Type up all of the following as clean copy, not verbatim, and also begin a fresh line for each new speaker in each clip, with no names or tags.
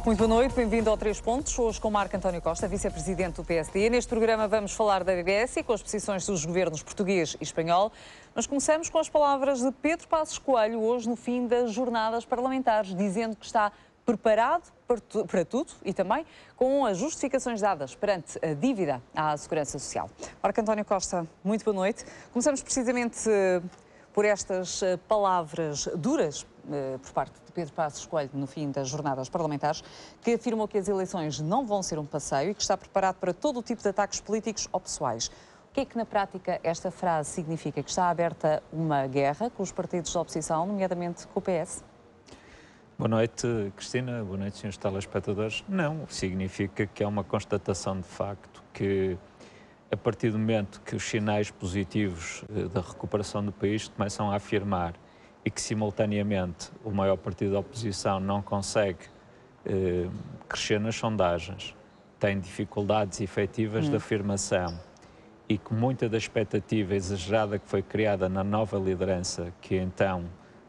Muito boa noite, bem-vindo ao Três Pontos. Hoje com Marco António Costa, vice-presidente do PSD. Neste programa vamos falar da BBS e com as posições dos governos português e espanhol. Nós começamos com as palavras de Pedro Passos Coelho, hoje no fim das jornadas parlamentares, dizendo que está preparado para tudo e também com as justificações dadas perante a dívida à Segurança Social. Marco António Costa, muito boa noite. Começamos precisamente por estas palavras duras por parte de Pedro Passos Coelho no fim das jornadas parlamentares, que afirmou que as eleições não vão ser um passeio e que está preparado para todo o tipo de ataques políticos ou pessoais. O que é que na prática esta frase significa? Que está aberta uma guerra com os partidos da oposição, nomeadamente com o PS?
Boa noite, Cristina. Boa noite, senhores telespectadores. Não, significa que é uma constatação de facto que, a partir do momento que os sinais positivos da recuperação do país começam a afirmar e que, simultaneamente, o maior partido da oposição não consegue crescer nas sondagens, tem dificuldades efetivas de afirmação e que muita da expectativa exagerada que foi criada na nova liderança que então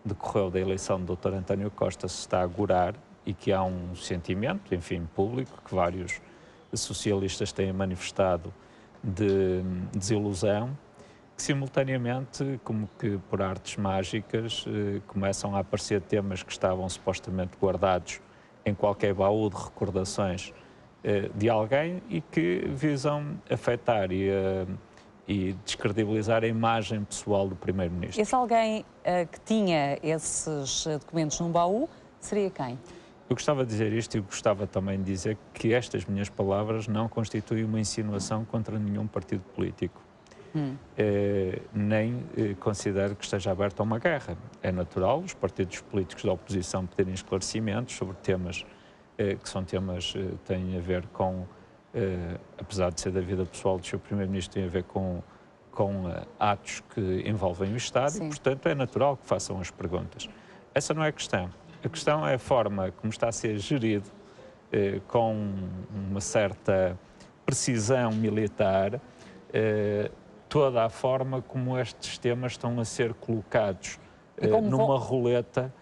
decorreu da eleição do Dr. António Costa se está a agorar e que há um sentimento, enfim, público, que vários socialistas têm manifestado de desilusão, que simultaneamente, como que por artes mágicas, começam a aparecer temas que estavam supostamente guardados em qualquer baú de recordações de alguém e que visam afetar e descredibilizar a imagem pessoal do Primeiro-Ministro.
Esse alguém que tinha esses documentos num baú seria quem?
Eu gostava de dizer isto e gostava também de dizer que estas minhas palavras não constituem uma insinuação contra nenhum partido político. Nem considero que esteja aberto a uma guerra. É natural os partidos políticos da oposição pedirem esclarecimentos sobre temas que são temas que têm a ver com, apesar de ser da vida pessoal do Sr. Primeiro-Ministro, têm a ver com atos que envolvem o Estado.
Sim.
E, portanto, é natural que façam as perguntas. Essa não é a questão. A questão é a forma como está a ser gerido, com uma certa precisão militar, toda a forma como estes temas estão a ser colocados numa roleta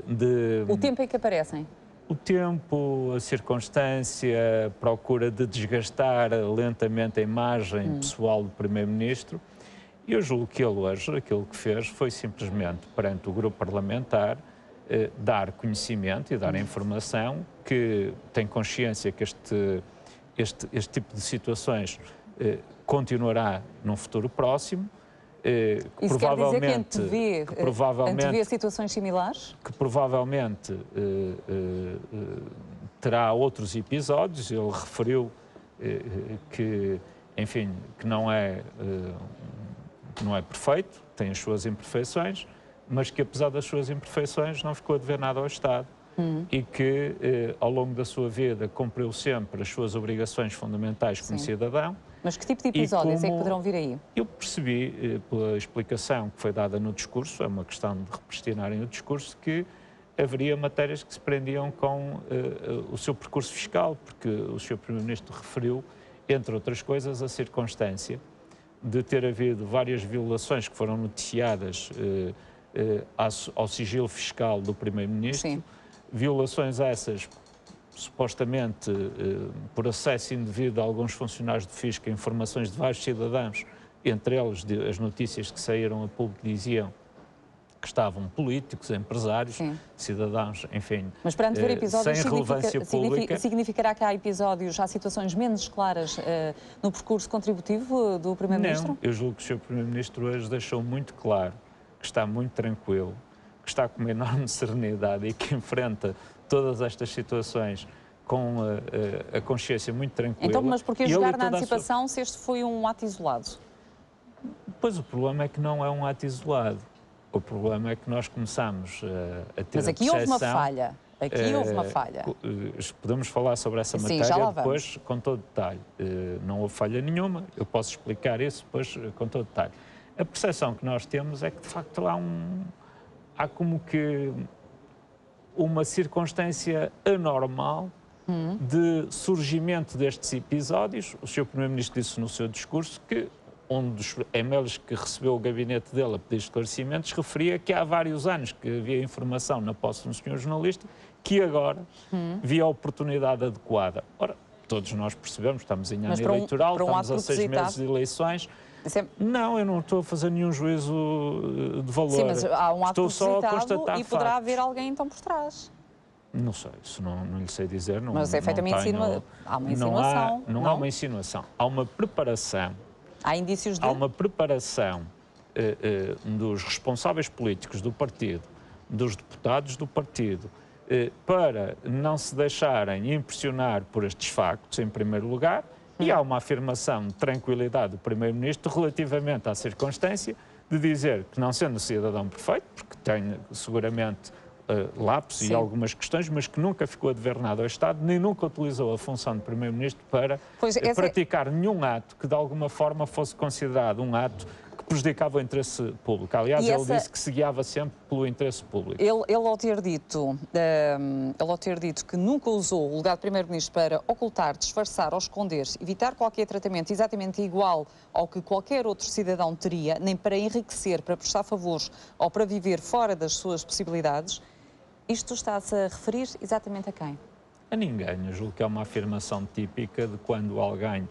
de...
O tempo em que aparecem?
O tempo, a circunstância, a procura de desgastar lentamente a imagem pessoal do Primeiro-Ministro. E eu julgo que ele hoje, aquilo que fez foi simplesmente, perante o grupo parlamentar, dar conhecimento e dar a informação que tem consciência que este tipo de situações continuará num futuro próximo.
Isso
provavelmente,
quer dizer que antevê situações similares?
Que provavelmente terá outros episódios. Ele referiu que, enfim, que não é perfeito, tem as suas imperfeições, mas que apesar das suas imperfeições não ficou a dever nada ao Estado e que ao longo da sua vida cumpriu sempre as suas obrigações fundamentais como cidadão.
Mas que tipo de episódios é que poderão vir aí?
Eu percebi, pela explicação que foi dada no discurso, é uma questão de repristinarem o discurso, que haveria matérias que se prendiam com o seu percurso fiscal, porque o Sr. Primeiro-Ministro referiu, entre outras coisas, a circunstância de ter havido várias violações que foram noticiadas ao sigilo fiscal do Primeiro-Ministro, violações essas supostamente por acesso indevido a alguns funcionários do Fisco a informações de vários cidadãos, entre eles as notícias que saíram a público diziam que estavam políticos, empresários, cidadãos, enfim,
mas para antever episódios
sem relevância pública.
Significará que há episódios, há situações menos claras no percurso contributivo do Primeiro-Ministro?
Não, eu julgo que o Sr. Primeiro-Ministro hoje deixou muito claro que está muito tranquilo, que está com uma enorme serenidade e que enfrenta todas estas situações com a consciência muito tranquila.
Então, mas porquê jogar na antecipação se este foi um ato isolado?
Pois o problema é que não é um ato isolado. O problema é que nós começamos a ter
mas aqui houve uma falha. Aqui houve uma falha.
Podemos falar sobre essa matéria depois com todo detalhe. Não houve falha nenhuma, eu posso explicar isso depois com todo detalhe. A percepção que nós temos é que, de facto, há como que uma circunstância anormal de surgimento destes episódios. O Sr. Primeiro-Ministro disse no seu discurso que um dos e-mails que recebeu o gabinete dele a pedir esclarecimentos, referia que há vários anos que havia informação na posse de um senhor jornalista que agora via a oportunidade adequada. Ora, todos nós percebemos, estamos em ano eleitoral, estamos a 6 meses de eleições. Não, eu não estou a fazer nenhum juízo de valor.
Sim, mas há um ato
estou só a constatar
e poderá
factos.
haver alguém então por trás.
Não sei, isso não lhe sei dizer. Não,
mas é feita uma insinuação. Há uma insinuação.
Não há uma insinuação. Há uma preparação.
Há indícios de...
Há uma preparação dos responsáveis políticos do partido, dos deputados do partido, para não se deixarem impressionar por estes factos, em primeiro lugar, e há uma afirmação de tranquilidade do Primeiro-Ministro relativamente à circunstância de dizer que, não sendo cidadão perfeito, porque tem seguramente lapsos e algumas questões, mas que nunca ficou a dever nada ao Estado, nem nunca utilizou a função de Primeiro-Ministro para praticar nenhum ato que de alguma forma fosse considerado um ato que prejudicava o interesse público. Aliás, ele disse que se guiava sempre pelo interesse público.
Ele ao ter dito que nunca usou o lugar de Primeiro-Ministro para ocultar, disfarçar ou esconder, evitar qualquer tratamento exatamente igual ao que qualquer outro cidadão teria, nem para enriquecer, para prestar favores ou para viver fora das suas possibilidades, isto está-se a referir exatamente a quem?
A ninguém. Eu julgo que é uma afirmação típica de quando alguém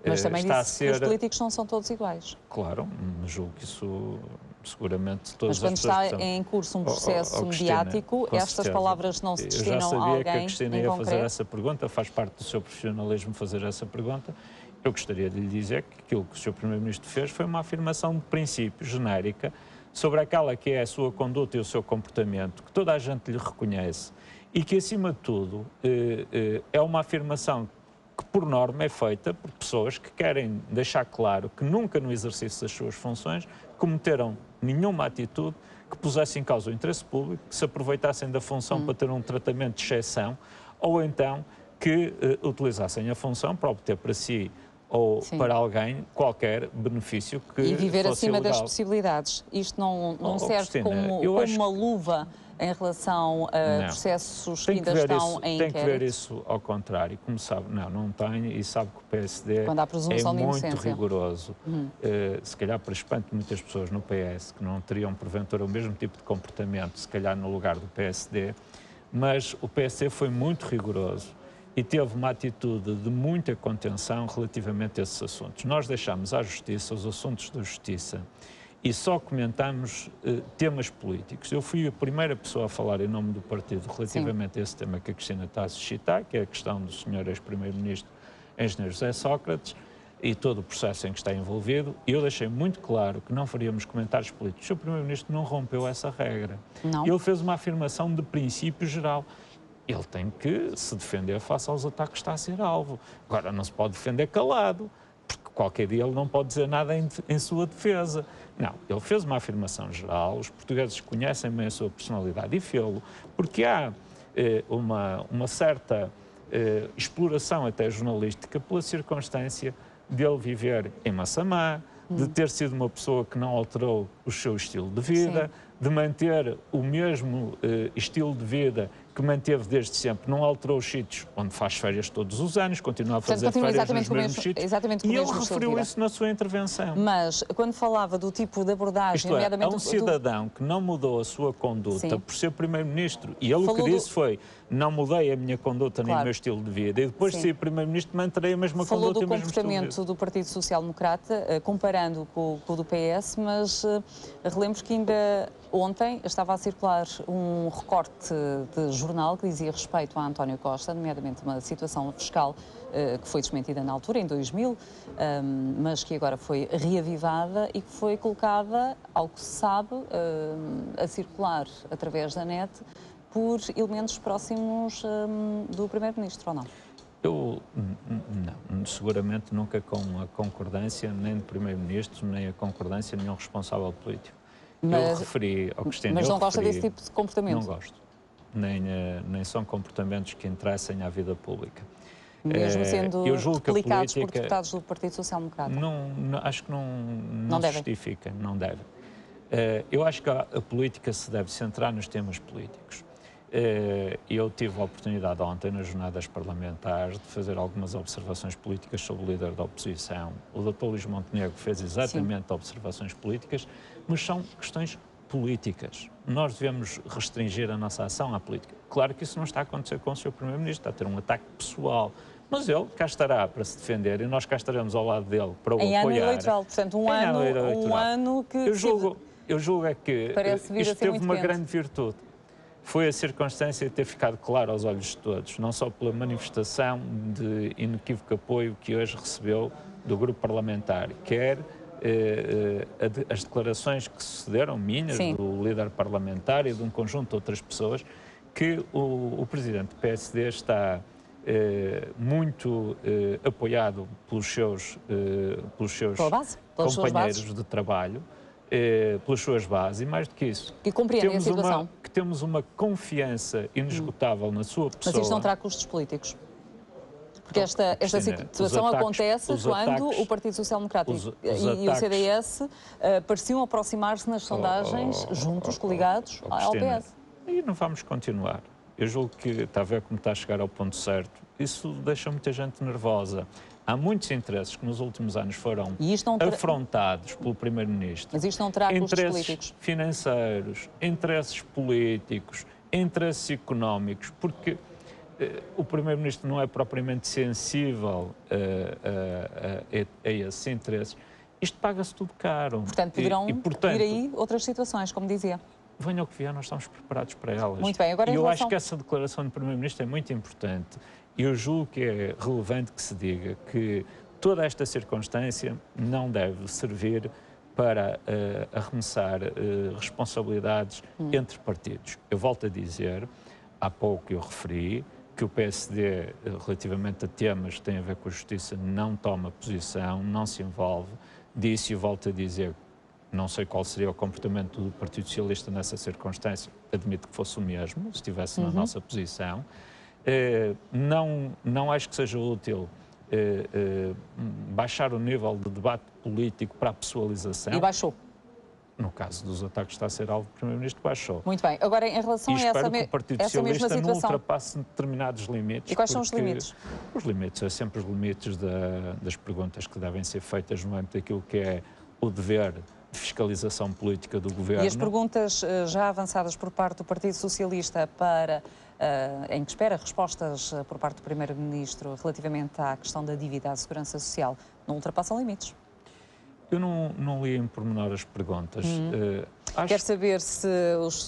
mas também
está
disse que os políticos não são todos iguais.
Claro, julgo que isso seguramente todas
as pessoas... Mas quando está em curso um processo mediático, estas palavras não se destinam a alguém.
Eu já sabia que a Cristina ia fazer essa pergunta, faz parte do seu profissionalismo fazer essa pergunta. Eu gostaria de lhe dizer que aquilo que o Sr. Primeiro-Ministro fez foi uma afirmação de princípio genérica sobre aquela que é a sua conduta e o seu comportamento, que toda a gente lhe reconhece e que, acima de tudo, é uma afirmação que, por norma, é feita por pessoas que querem deixar claro que nunca, no exercício das suas funções, cometeram nenhuma atitude que pusesse em causa o interesse público, que se aproveitassem da função para ter um tratamento de exceção, ou então que utilizassem a função para obter para si ou para alguém qualquer benefício que
e viver
fosse
acima
ilegal.
das possibilidades. Isto não serve como uma luva em relação a processos que ainda estão em inquérito?
Tem que ver isso ao contrário. Como sabe, não tem, e sabe que o PSD
quando há presunção
é
de
muito
inocência.
rigoroso. Se calhar, para espanto de muitas pessoas no PS, que não teriam, porventura, o mesmo tipo de comportamento, se calhar no lugar do PSD, mas o PSD foi muito rigoroso e teve uma atitude de muita contenção relativamente a esses assuntos. Nós deixámos à Justiça os assuntos da Justiça e só comentamos temas políticos. Eu fui a primeira pessoa a falar em nome do partido relativamente a esse tema que a Cristina está a suscitar, que é a questão do Sr. ex-primeiro-ministro Engenheiro José Sócrates e todo o processo em que está envolvido. Eu deixei muito claro que não faríamos comentários políticos. O Sr. Primeiro-Ministro não rompeu essa regra.
Não.
Ele fez uma afirmação de princípio geral. Ele tem que se defender face aos ataques que está a ser alvo. Agora, não se pode defender calado, porque qualquer dia ele não pode dizer nada em sua defesa. Não, ele fez uma afirmação geral, os portugueses conhecem bem a sua personalidade e fê-lo, porque há uma certa exploração até jornalística pela circunstância dele viver em Massamá, de ter sido uma pessoa que não alterou o seu estilo de vida, de manter o mesmo estilo de vida que manteve desde sempre, não alterou os sítios onde faz férias todos os anos, continua a fazer férias nos mesmos sítios, e ele referiu isso na sua intervenção.
Mas, quando falava do tipo de abordagem...
Isto é, há um cidadão que não mudou a sua conduta por ser Primeiro-Ministro, e ele o que disse foi, não mudei a minha conduta nem o meu estilo de vida, e depois de ser Primeiro-Ministro manterei a mesma conduta e o mesmo estilo de vida.
Falou do comportamento do Partido Social Democrata, comparando com o do PS, mas relembro que ainda ontem estava a circular um recorte de jornal que dizia respeito a António Costa, nomeadamente uma situação fiscal que foi desmentida na altura, em 2000, mas que agora foi reavivada e que foi colocada, ao que se sabe, a circular através da net por elementos próximos do Primeiro-Ministro, ou não?
Eu, não, seguramente nunca com a concordância nem do Primeiro-Ministro, nem a concordância de nenhum responsável político. Eu referi ao Cristina...
Mas não gosta desse tipo de comportamento?
Não gosto. Nem são comportamentos que interessem à vida pública.
Mesmo sendo aplicados por deputados do Partido Social Democrata?
Acho que não se justifica, não deve. Eu acho que a política se deve centrar nos temas políticos. Eu tive a oportunidade ontem, nas jornadas parlamentares, de fazer algumas observações políticas sobre o líder da oposição. O Dr. Luís Montenegro fez exatamente observações políticas, mas são questões políticas. Nós devemos restringir a nossa ação à política. Claro que isso não está a acontecer com o Sr. Primeiro-Ministro, está a ter um ataque pessoal. Mas ele cá estará para se defender e nós cá estaremos ao lado dele para o apoiar.
Em ano eleitoral, portanto, um ano que...
Eu julgo é que isto teve uma grande virtude. Foi a circunstância de ter ficado claro aos olhos de todos, não só pela manifestação de inequívoco apoio que hoje recebeu do grupo parlamentar, quer as declarações que sucederam, minhas, do líder parlamentar e de um conjunto de outras pessoas, que o presidente do PSD está muito apoiado pelos seus companheiros de trabalho, pelas suas bases, e mais do que isso,
e compreendem a situação.
Que temos uma confiança inesgotável na sua pessoa.
Mas isto não terá custos políticos? Porque esta situação acontece quando o Partido Social Democrático e o CDS pareciam aproximar-se nas sondagens, juntos, coligados ao PS.
E não vamos continuar. Eu julgo que está a ver como está a chegar ao ponto certo. Isso deixa muita gente nervosa. Há muitos interesses que nos últimos anos foram afrontados pelo Primeiro-Ministro.
Mas isto não terá custos políticos?
Interesses financeiros, interesses políticos, interesses económicos, porque o Primeiro-Ministro não é propriamente sensível a esses interesses. Isto paga-se tudo caro.
Portanto, poderão vir aí outras situações, como dizia.
Venha o que vier, nós estamos preparados para elas.
Muito bem, agora
eu acho que essa declaração do Primeiro-Ministro é muito importante. E eu julgo que é relevante que se diga que toda esta circunstância não deve servir para arremessar responsabilidades entre partidos. Eu volto a dizer, há pouco eu referi, que o PSD, relativamente a temas que têm a ver com a justiça, não toma posição, não se envolve. Disse e volto a dizer, não sei qual seria o comportamento do Partido Socialista nessa circunstância, admito que fosse o mesmo, se estivesse na nossa posição. Não acho que seja útil baixar o nível de debate político para a pessoalização.
E baixou.
No caso dos ataques está a ser alvo do Primeiro-Ministro, baixou.
Muito bem. Agora, em relação a essa mesma situação...
espero que o Partido Socialista não ultrapasse determinados limites.
E quais são os limites?
Os limites são sempre os limites das perguntas que devem ser feitas no âmbito daquilo que é o dever de fiscalização política do Governo.
E as perguntas já avançadas por parte do Partido Socialista em que espera respostas por parte do Primeiro-Ministro relativamente à questão da dívida à Segurança Social, não ultrapassam limites?
Eu não li em pormenor as perguntas.
Quer saber se os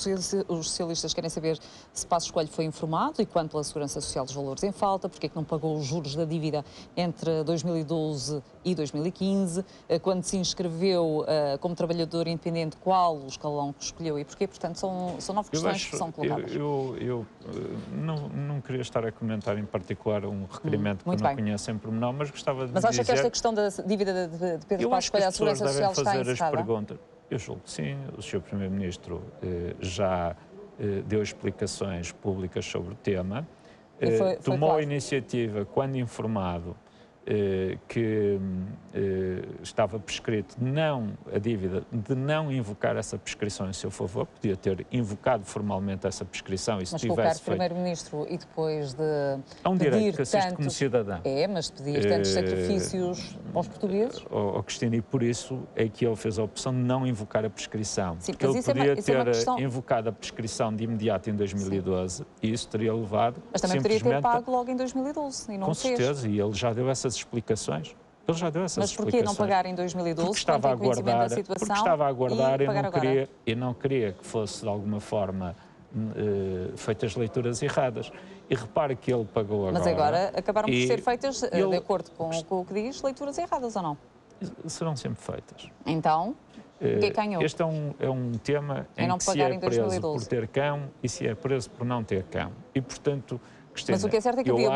socialistas querem saber se Passos Coelho foi informado e quanto pela Segurança Social dos valores em falta, porque é que não pagou os juros da dívida entre 2012 e 2015, quando se inscreveu como trabalhador independente, qual o escalão que escolheu e porquê. Portanto, são 9 questões que são colocadas.
Eu não queria estar a comentar em particular um requerimento que eu não conheço em pormenor, mas gostava de dizer...
Mas acha que esta questão da dívida de Pedro Passos Coelho à Segurança Social está encerrada?
Eu julgo que sim. O Sr. Primeiro-Ministro já deu explicações públicas sobre o tema. Tomou a iniciativa, quando informado, que estava prescrito a dívida de não invocar essa prescrição em seu favor, podia ter invocado formalmente essa prescrição e se tivesse feito... Mas
colocar Primeiro-Ministro e depois de
há um direito que assiste como cidadão.
Mas pedir tantos sacrifícios aos portugueses?
Cristina, e por isso é que ele fez a opção de não invocar a prescrição.
Sim,
porque ele podia ter invocado a prescrição de imediato em 2012 e isso teria levado
Mas também poderia ter pago logo em 2012 e não fez.
Com certeza, e ele já deu essas explicações.
Mas porquê não pagar em 2012?
Porque estava a aguardar e não queria que fosse de alguma forma feitas leituras erradas. E repare que ele pagou agora.
Mas agora acabaram por ser feitas, de acordo com o que diz, leituras erradas ou não?
Serão sempre feitas.
Então, quem ganhou?
Este é um tema em que se é preso por ter cão e se é preso por não ter cão. E, portanto...
Mas o que é certo é que havia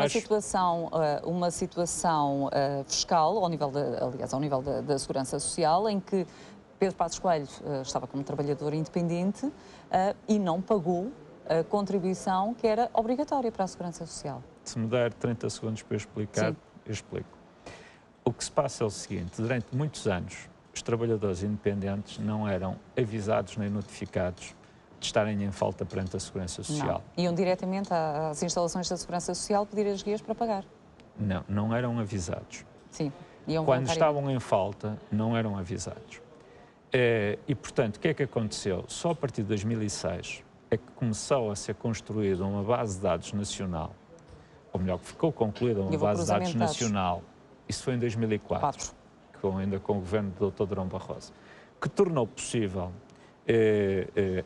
uma situação fiscal, ao nível da Segurança Social, em que Pedro Passos Coelho estava como trabalhador independente e não pagou a contribuição que era obrigatória para a Segurança Social.
Se me der 30 segundos para eu explicar, eu explico. O que se passa é o seguinte: durante muitos anos, os trabalhadores independentes não eram avisados nem notificados de estarem em falta perante a Segurança Social.
Não. Iam diretamente às instalações da Segurança Social pedir as guias para pagar.
Não, não eram avisados.
Sim, iam
Quando
voluntariamente.
estavam em falta, não eram avisados. E, portanto, o que é que aconteceu? Só a partir de 2006 é que começou a ser construída uma base de dados nacional, ou melhor, que ficou concluída uma base de dados nacional, isso foi em 2004, ainda com o governo do Dr. Durão Barroso, que tornou possível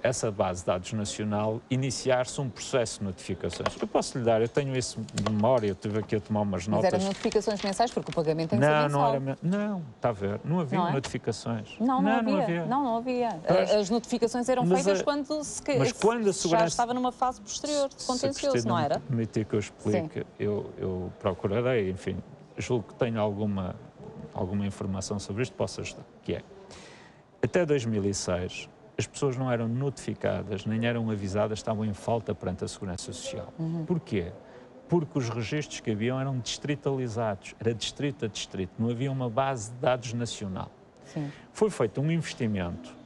essa base de dados nacional iniciar-se um processo de notificações. Eu posso lhe dar, eu tenho isso de memória, eu estive aqui a tomar umas notas.
Mas eram notificações mensais, porque o pagamento tem que ser mensal.
Não, está a ver, não havia notificações.
Não havia. As notificações eram feitas quando a segurança já estava numa fase posterior de contencioso, não era?
Permitir que eu explique, eu procurarei, enfim, julgo que tenho alguma informação sobre isto, posso ajudar, que é, até 2006, as pessoas não eram notificadas, nem eram avisadas, estavam em falta perante a Segurança Social. Porquê? Porque os registros que haviam eram distritalizados, era distrito a distrito, não havia uma base de dados nacional.
Sim.
Foi feito um investimento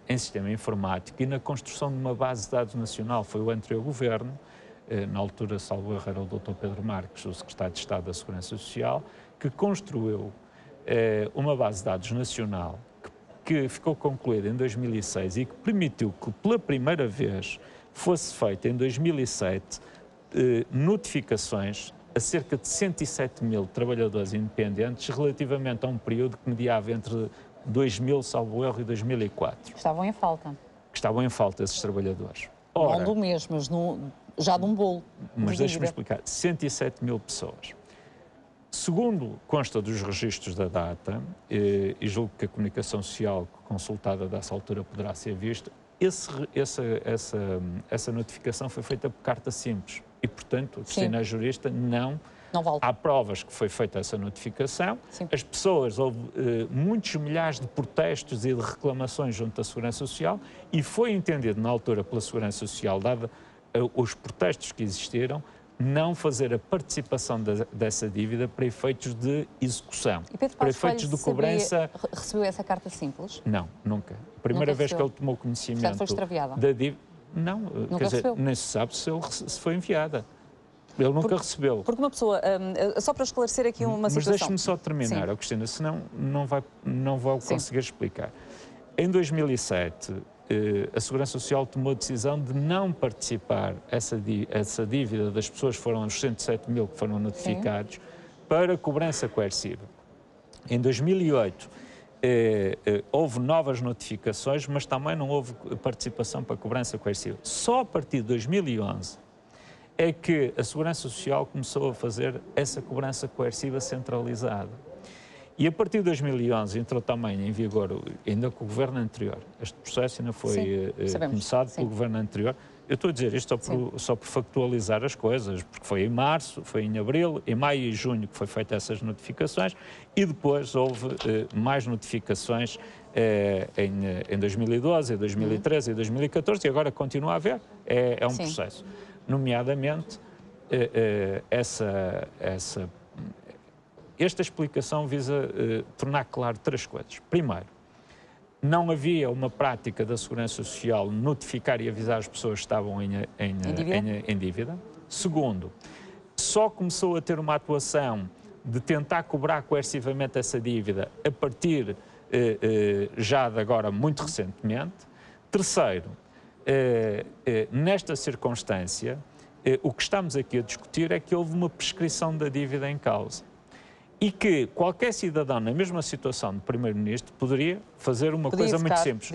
em sistema informático e na construção de uma base de dados nacional. Foi o anterior governo, na altura, salvo erro, era o Dr. Pedro Marques, o secretário de Estado da Segurança Social, que construiu uma base de dados nacional que ficou concluída em 2006 e que permitiu que, pela primeira vez, fosse feita em 2007 notificações a cerca de 107 mil trabalhadores independentes relativamente a um período que mediava entre 2000, salvo erro, e 2004.
Estavam em falta.
Que estavam em falta esses trabalhadores.
Ora, não do mês, mas já de um bolo.
Mas deixe-me explicar. 107 mil pessoas. Segundo consta dos registros da data, e julgo que a comunicação social consultada dessa altura poderá ser vista, essa notificação foi feita por carta simples e, portanto, a Cristina é jurista, não vale. Há provas que foi feita essa notificação. Sim. As pessoas, houve muitos milhares de protestos e de reclamações junto à Segurança Social e foi entendido na altura pela Segurança Social, dada os protestos que existiram, não fazer a participação dessa dívida para efeitos de execução, para efeitos de cobrança.
Recebeu essa carta simples?
Não, nunca. A primeira vez que ele tomou conhecimento
foi extraviada
da dívida. Não,
nunca
quer dizer,
recebeu.
nem se sabe se foi enviada. Ele nunca recebeu.
Porque uma pessoa, só para esclarecer aqui uma situação.
Mas deixe-me só terminar, Cristina, senão não vou conseguir explicar. Em 2007, a Segurança Social tomou a decisão de não participar essa dívida das pessoas, foram os 107 mil que foram notificados, para cobrança coerciva. Em 2008, houve novas notificações, mas também não houve participação para cobrança coerciva. Só a partir de 2011 é que a Segurança Social começou a fazer essa cobrança coerciva centralizada. E a partir de 2011 entrou também em vigor, ainda com o governo anterior, este processo ainda foi começado pelo governo anterior. Eu estou a dizer isto só por factualizar as coisas, porque foi em março, foi em abril, em maio e junho que foi feita essas notificações e depois houve mais notificações em 2012, em 2013 e 2014 e agora continua a haver, é um processo. Nomeadamente, esta explicação visa tornar claro três coisas. Primeiro, não havia uma prática da Segurança Social notificar e avisar as pessoas que estavam em dívida. Segundo, só começou a ter uma atuação de tentar cobrar coercivamente essa dívida a partir já de agora, muito recentemente. Terceiro, nesta circunstância, o que estamos aqui a discutir é que houve uma prescrição da dívida em causa. E que qualquer cidadão na mesma situação de Primeiro-Ministro poderia fazer uma coisa muito simples.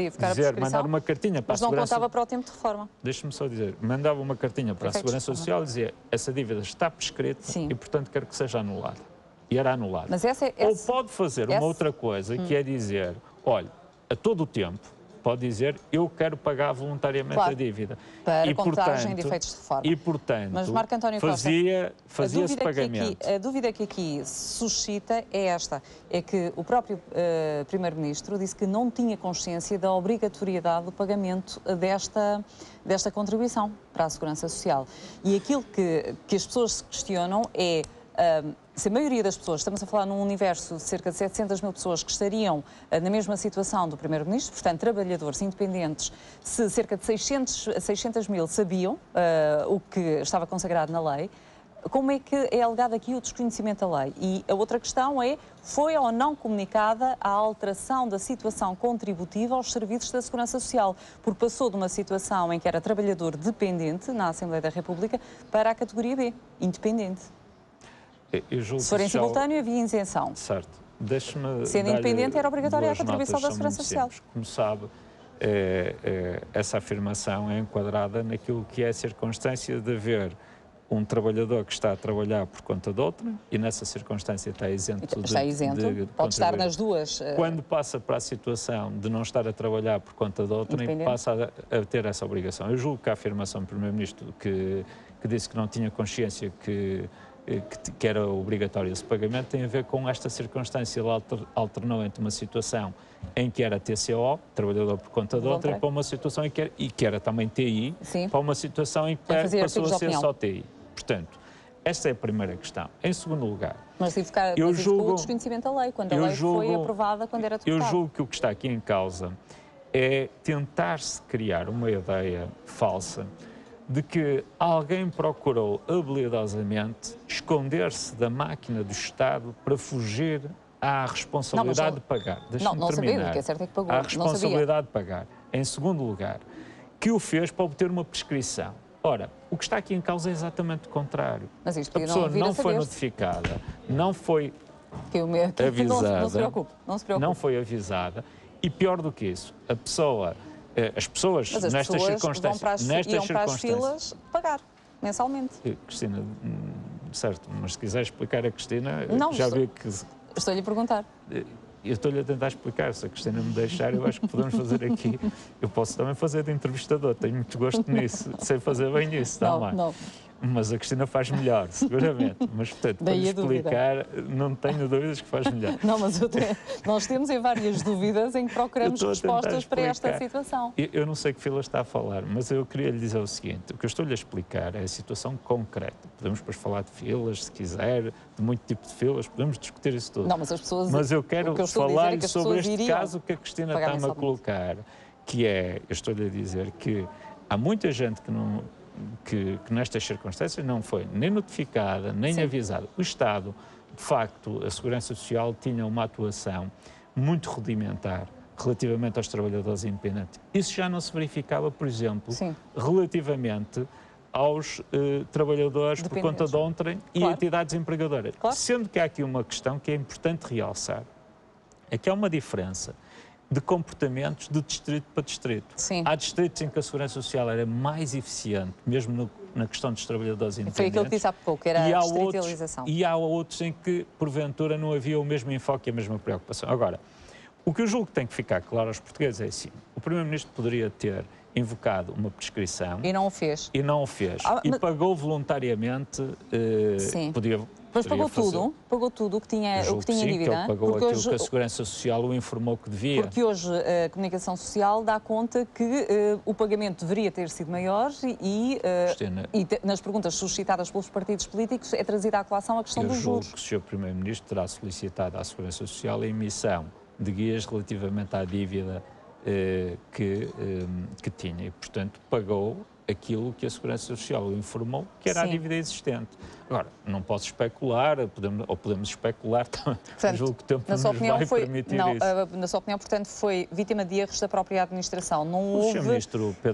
Mandar uma cartinha para a Segurança...
Mas não contava para o tempo de reforma.
Deixe-me só dizer, mandava uma cartinha para a Segurança Social e dizia essa dívida está prescrita e, portanto, quero que seja anulada. E era anulada.
Mas
Ou pode fazer uma outra coisa, que é dizer, olha, a todo o tempo, pode dizer, eu quero pagar voluntariamente a dívida.
Para contagem de efeitos de reforma.
E, portanto,
mas, Marco António Costa,
fazia-se pagamento.
A dúvida que aqui suscita é esta, é que o próprio Primeiro-Ministro disse que não tinha consciência da obrigatoriedade do pagamento desta contribuição para a Segurança Social. E aquilo que as pessoas se questionam é... se a maioria das pessoas, estamos a falar num universo de cerca de 700 mil pessoas que estariam na mesma situação do Primeiro-Ministro, portanto, trabalhadores independentes, se cerca de 600 mil sabiam o que estava consagrado na lei, como é que é alegado aqui o desconhecimento da lei? E a outra questão é, foi ou não comunicada a alteração da situação contributiva aos serviços da Segurança Social? Porque passou de uma situação em que era trabalhador dependente na Assembleia da República para a categoria B, independente. Se for em simultâneo, havia isenção.
Certo. Deixe-me
sendo independente, era obrigatória a contribuição da Segurança Social.
Como sabe, essa afirmação é enquadrada naquilo que é a circunstância de haver um trabalhador que está a trabalhar por conta de outra e nessa circunstância está isento de
pode estar nas duas.
Quando passa para a situação de não estar a trabalhar por conta de outra, passa a ter essa obrigação. Eu julgo que a afirmação do Primeiro-Ministro que disse que não tinha consciência que era obrigatório esse pagamento tem a ver com esta circunstância. Ele alternou entre uma situação em que era TCO, trabalhador por conta de outra, e para uma situação em que era também TI,
sim,
para uma situação em que passou a ser só TI. Portanto, esta é a primeira questão. Em segundo lugar,
mas eu julgo o desconhecimento da lei, quando a lei foi aprovada, quando era deputado.
Eu julgo que o que está aqui em causa é tentar-se criar uma ideia falsa de que alguém procurou habilidosamente esconder-se da máquina do Estado para fugir à responsabilidade de pagar.
Não sabia, o que é certo é que pagou.
À responsabilidade de pagar. Em segundo lugar, que o fez para obter uma prescrição. Ora, o que está aqui em causa é exatamente o contrário.
Mas isto
a pessoa não foi notificada, não foi avisada,
não se preocupe.
Não foi avisada e pior do que isso, as pessoas nestas circunstâncias
iam para as filas pagar mensalmente.
Cristina, certo, mas se quiser explicar a Cristina,
não,
já vi que...
Estou-lhe a perguntar.
Eu estou-lhe a tentar explicar, se a Cristina me deixar, eu acho que podemos fazer aqui. Eu posso também fazer de entrevistador, tenho muito gosto nisso, sei fazer bem isso também.
Não.
Mas a Cristina faz melhor, seguramente. Mas, portanto, para lhe explicar, não tenho dúvidas que faz melhor.
Não, mas nós temos várias dúvidas em que procuramos respostas para esta situação.
Eu não sei que fila está a falar, mas eu queria lhe dizer o seguinte: o que eu estou-lhe a explicar é a situação concreta. Podemos depois falar de filas, se quiser, de muito tipo de filas, podemos discutir isso tudo.
Não, mas as pessoas...
Mas eu quero falar sobre este caso que a Cristina está-me a colocar, que é, eu estou-lhe a dizer que há muita gente que nestas circunstâncias não foi nem notificada, nem avisada. O Estado, de facto, a Segurança Social tinha uma atuação muito rudimentar relativamente aos trabalhadores independentes. Isso já não se verificava, por exemplo, relativamente aos trabalhadores por conta de ontem e entidades empregadoras.
Claro.
Sendo que há aqui uma questão que é importante realçar, é que há uma diferença de comportamentos de distrito para distrito.
Sim.
Há distritos em que a Segurança Social era mais eficiente, mesmo na questão dos trabalhadores independentes.
Foi aquilo que disse há pouco, era a distritalização.
E há outros em que, porventura, não havia o mesmo enfoque e a mesma preocupação. Agora, o que eu julgo que tem que ficar claro aos portugueses é assim: o Primeiro-Ministro poderia ter invocado uma prescrição...
E não o fez.
E não o fez. E pagou voluntariamente...
Mas pagou tudo o que tinha dívida.
Que ele pagou aquilo que a Segurança Social o informou que devia.
Porque hoje a Comunicação Social dá conta que o pagamento deveria ter sido maior e nas perguntas suscitadas pelos partidos políticos é trazida à colação a questão dos juros.
Eu julgo que o Sr. Primeiro-Ministro terá solicitado à Segurança Social a emissão de guias relativamente à dívida que tinha e, portanto, pagou aquilo que a Segurança Social informou que era a dívida existente. Agora, não posso especular, podemos especular, portanto, julgo que o tempo nos vai permitir isso.
Na sua opinião, portanto, foi vítima de erros da própria administração. Não houve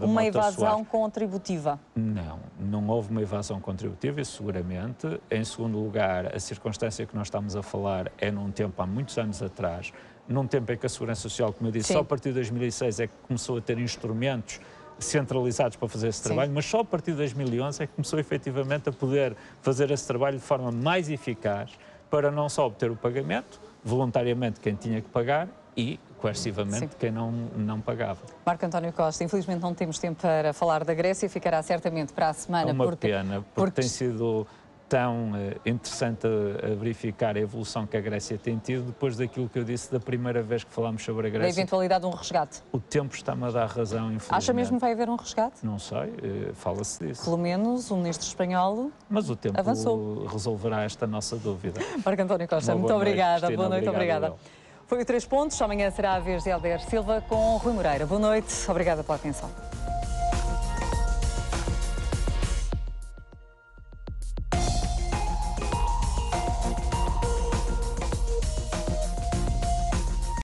uma evasão contributiva?
Não houve uma evasão contributiva, isso seguramente. Em segundo lugar, a circunstância que nós estamos a falar é num tempo há muitos anos atrás, num tempo em que a Segurança Social, como eu disse, só a partir de 2006 é que começou a ter instrumentos centralizados para fazer esse trabalho, mas só a partir de 2011 é que começou efetivamente a poder fazer esse trabalho de forma mais eficaz para não só obter o pagamento, voluntariamente quem tinha que pagar e coercivamente quem não pagava.
Marco António Costa, infelizmente não temos tempo para falar da Grécia, ficará certamente para a semana.
É uma pena, porque tem sido tão interessante a verificar a evolução que a Grécia tem tido depois daquilo que eu disse da primeira vez que falámos sobre a
Da
Grécia.
eventualidade de um resgate.
O tempo está-me a dar razão, infelizmente.
Acha mesmo que vai haver um resgate?
Não sei, fala-se disso.
Pelo menos o ministro espanhol
Mas o tempo
avançou.
resolverá esta nossa dúvida.
Marco António Costa,
Uma
muito
boa noite,
obrigada.
Cristina,
Boa noite,
obrigado,
obrigada. Foi o 3 pontos. Amanhã será a vez de Helder Silva com Rui Moreira. Boa noite, obrigada pela atenção.